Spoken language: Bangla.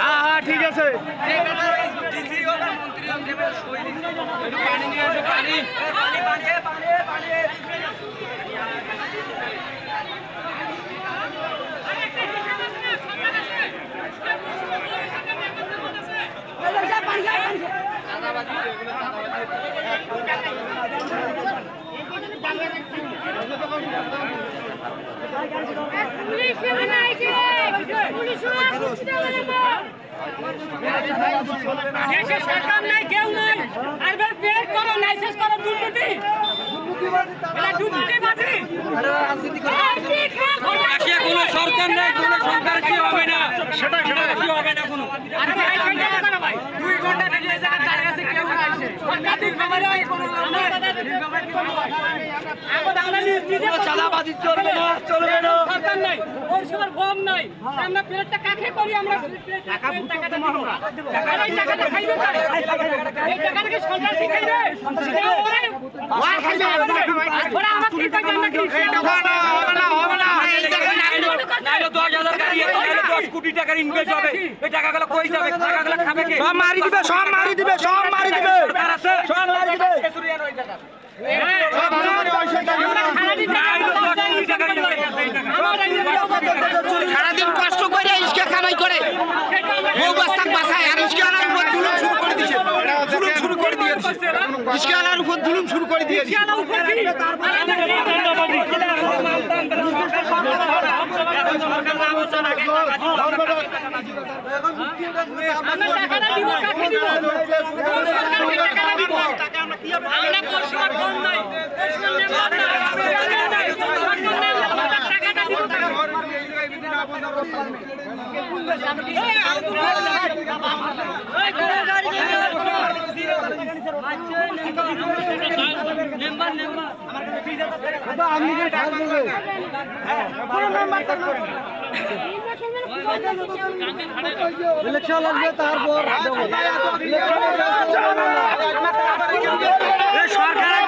হ্যাঁ ঠিক আছে। সরকার নাই, কেউ নাই, আইবার বের করো, লাইসেন্স করো, দুর্নীতি দুর্নীতিবাদী। কোনো সরকার নেই, কোনো সরকার কি হবে না, সেটা কি হবে না কোনো। 2 ঘন্টা থেকে এই জায়গায় দাঁড়িয়ে আছে, কেউ আসে সরকার দিন খবরে চাঁদাবাজি চলবে না, চলবে না। সরকার নাই, ওর সবার বম নাই, আমরা প্লেটটা কাকে করি, আমরা টাকাটা দিব, এই টাকাটা খাইবে না, এই টাকাটা কি সরকার শিখাই দেয়? ওরা খাইবে, ওরা আমার কি কই জানা কি হবে না, হবে না। নাইলে 10,000 গাড়ি, 10 কোটি টাকার ইনভেস্ট হবে, এই টাকাগুলো কই যাবে? টাকাগুলো খাবে কে? সব মারি দিবে, সব মারি দিবে, সব মারি দিবে, সব মারি দিবে। সারাদিন কষ্ট করে ইস্কা কামাই করে বউ বাচ্চা বাসায় আর ইস্কালার উপর জুলুম শুরু করে দিয়েছে, জুলুম শুরু করে দিয়েছে, ইস্কালার উপর জুলুম শুরু করে দিয়েছে। ইলেকশন আসবে তারপর সরকার